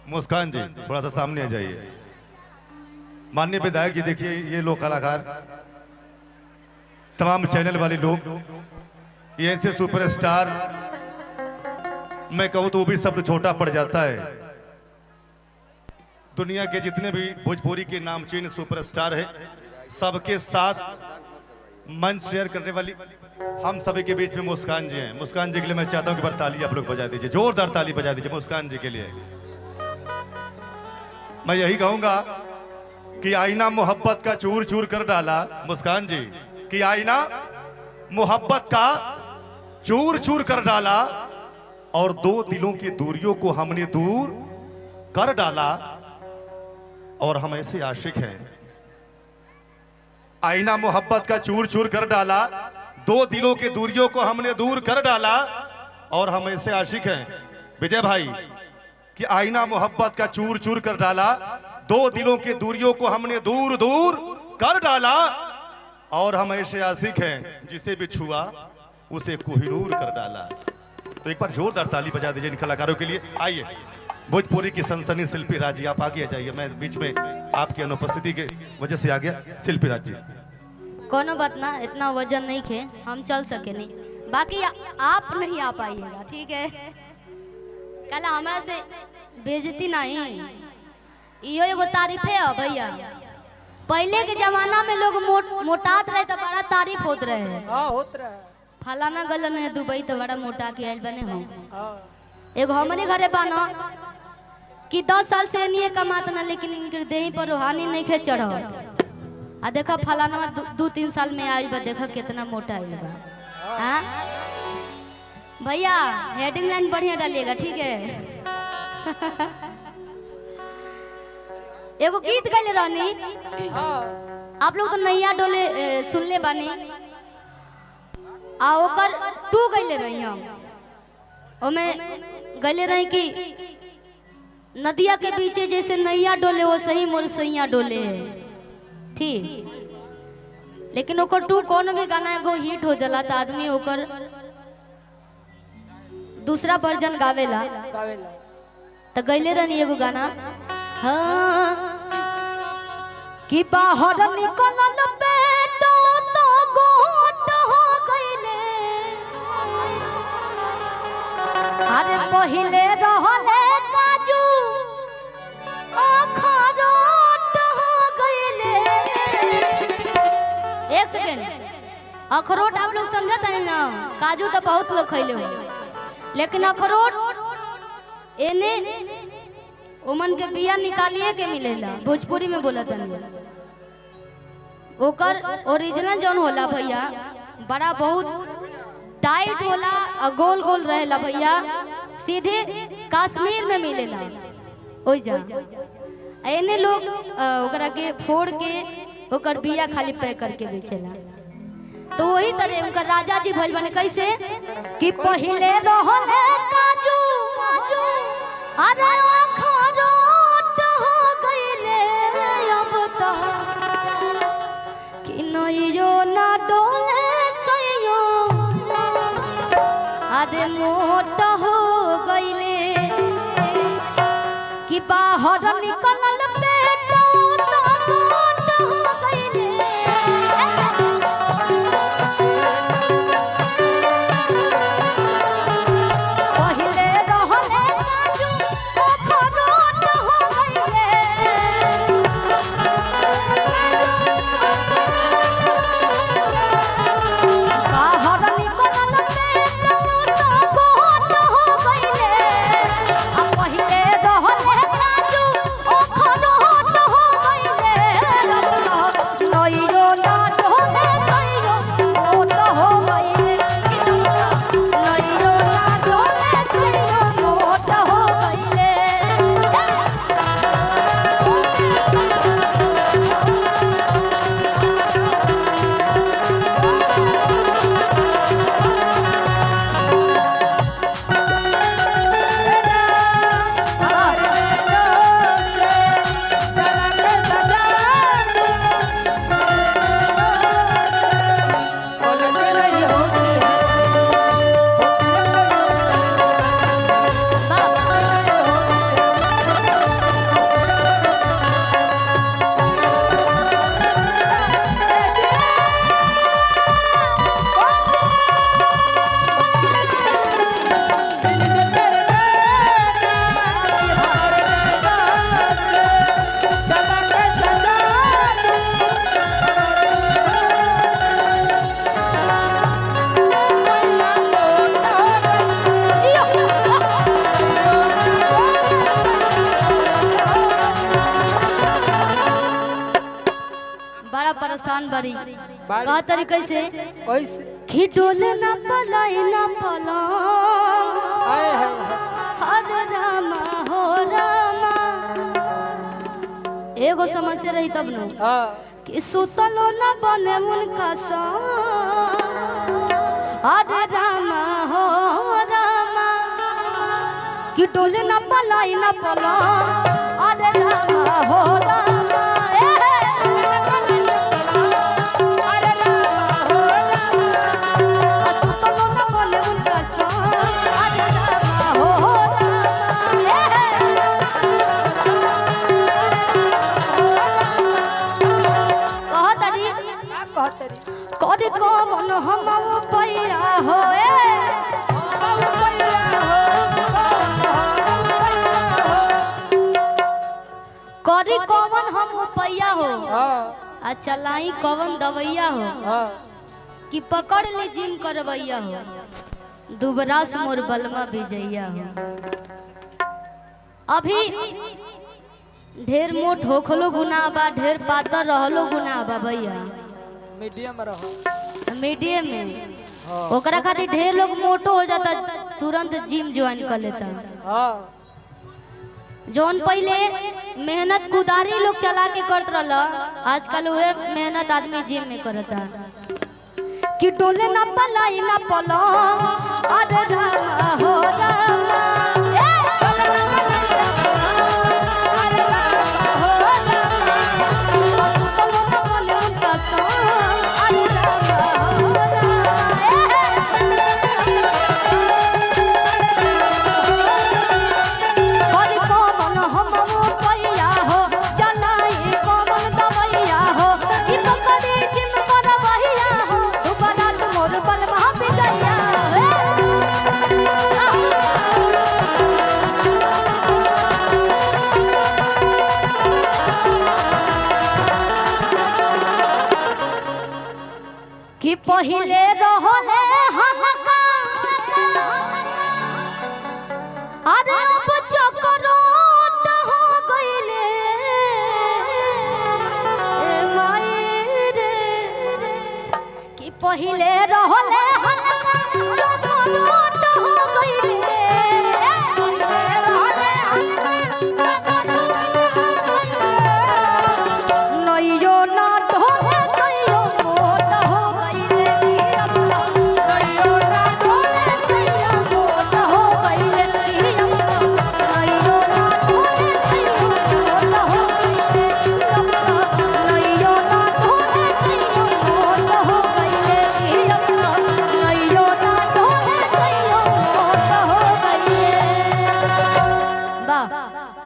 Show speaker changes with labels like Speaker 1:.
Speaker 1: मुस्कान जी थोड़ा सा सामने आ जाइए। माननीय विधायक जी देखिए, ये लोग कलाकार, तमाम चैनल वाले लोग, ये ऐसे सुपरस्टार, मैं कहूं तो वो भी शब्द छोटा पड़ जाता है। दुनिया के जितने भी भोजपुरी के नामचीन सुपरस्टार हैं, सबके साथ मंच शेयर करने वाली हम सभी के बीच में मुस्कान जी हैं। मुस्कान जी के लिए मैं चाहता हूं कि बार ताली आप लोग बजा दीजिए, जोरदार ताली बजा दीजिए मुस्कान जी के लिए। मैं यही कहूंगा कि आईना मोहब्बत का चूर चूर कर डाला, मुस्कान जी, कि आईना मोहब्बत का चूर चूर कर डाला और दो दिलों की दूरियों को हमने दूर कर डाला। और हम ऐसे आशिक हैं, आईना मोहब्बत का चूर चूर कर डाला, दो दिलों की दूरियों को हमने दूर कर डाला। और हम ऐसे आशिक हैं विजय भाई कि आईना मोहब्बत का चूर चूर कर डाला, दो दिलों की दूरियों को हमने दूर दूर कर डाला। और हम ऐसे आशिक हैं जिसे भी छुआ उसे कोहिनूर कर डाला। तो एक बार जोरदार ताली बजा दीजिए इन कलाकारों के लिए। आइए भोजपुरी की सनसनी शिल्पी राज जी, आप आगे आ जाइए। मैं बीच में आपकी अनुपस्थिति के वजह से आ गया। शिल्पी राज जी,
Speaker 2: कोनो बात ना, इतना वजन नहीं खे, हम चल सके नहीं, बाकी आप नहीं आ पाइएगा, ठीक है। कल हमारे से बेइज्जती नहीं, यो एगो तारीफ है भैया। पहले के जमाना में लोग मोटात रहे तो बड़ा तारीफ होत रहे। फलाना गलन है दुबई तो बड़ा मोटा के आयल बने हो। एगो हमारे घरे बाना कि 10 साल से नहीं कमात ना, लेकिन इनके देही पर रूहानी नहीं खे चढ़। आ देखा फलाना 2-3 साल में आयल बा, देखा कितना मोटा आयल बा। हाँ भैया, हेडिंग लाइन बढ़िया डालिएगा, ठीक है। एगो गीत गले रहनी, आप लोग तो नैया डोले सुनले बानी, आ ओकर 2 गले रही हम। ओमे गले रही कि नदिया के पीछे जैसे नैया डोले वो सही मोर सैया डोले है, ठीक। लेकिन ओकर 2 कौन भी गाना एगो हिट हो जाला तो आदमी ओकर दूसरा वर्जन गावेला। तो गैले रहनी एगो गाना, हाँ कि बाहर निकलल पेटो तो गोट हो गइले, अरे पहिले रहले काजू अखरोट हो गइले। एक सेकंड, अखरोट आप लोग समझत हैं ना, काजू तो बहुत लोग खइले हो, लेकिन अखरोट एने उमन के बिया निकालिए के मिलेला। भोजपुरी में बोला था ओकर ओरिजिनल जौन होला भैया, बड़ा बहुत टाइट होला और गोल गोल रहेला भैया, सीधे कश्मीर में मिलेला। ओइ जा एने लोग ओकरा के फोड़ के ओकर बिया खाली पैक करके बेचेला। तो वही तरह उनका राजा जी भइल बने कैसे कि पहिले रहले काजू अरे अखरोट हो गइले, अब तो कि नइयो ना डोले सइयो अरे मोट हो गइले, कि बाहर निकलल पेटो तो मोट हो गइले। पहचान बड़ी कह तरीके से
Speaker 3: कैसे
Speaker 2: कि डोले ना पलाई ना पलंग
Speaker 3: हाय हाय
Speaker 2: हरे रामा हो रामा एगो समस्या रही तब नो
Speaker 3: हां
Speaker 2: कि सुतलो ना बने उनका संग हरे रामा हो रामा कि डोले ना पलाई ना पलंग हरे रामा हो रामा कदी को मन हम पैया हो कदी कौन हम पैया हो अच्छा लाई कौन दवैया हो कि पकड़ ले जिम करवैया हो दुबरास मोर बलमा विजैया हो अभी ढेर मोट होखलो गुनाह बा ढेर पातर रहलो गुनाह बा भैया
Speaker 3: मीडियम रहो
Speaker 2: मीडियम में ओकरा खातिर ढेर लोग मोटो हो जाता तुरंत जिम ज्वाइन कर लेता
Speaker 3: हां
Speaker 2: जोन पहले मेहनत कुदारी लोग चला के करत रहला आजकल वे मेहनत आदमी जिम में करता कि डोले ना पलाई ना पलंग अरे रामा हो रामा कि पहिले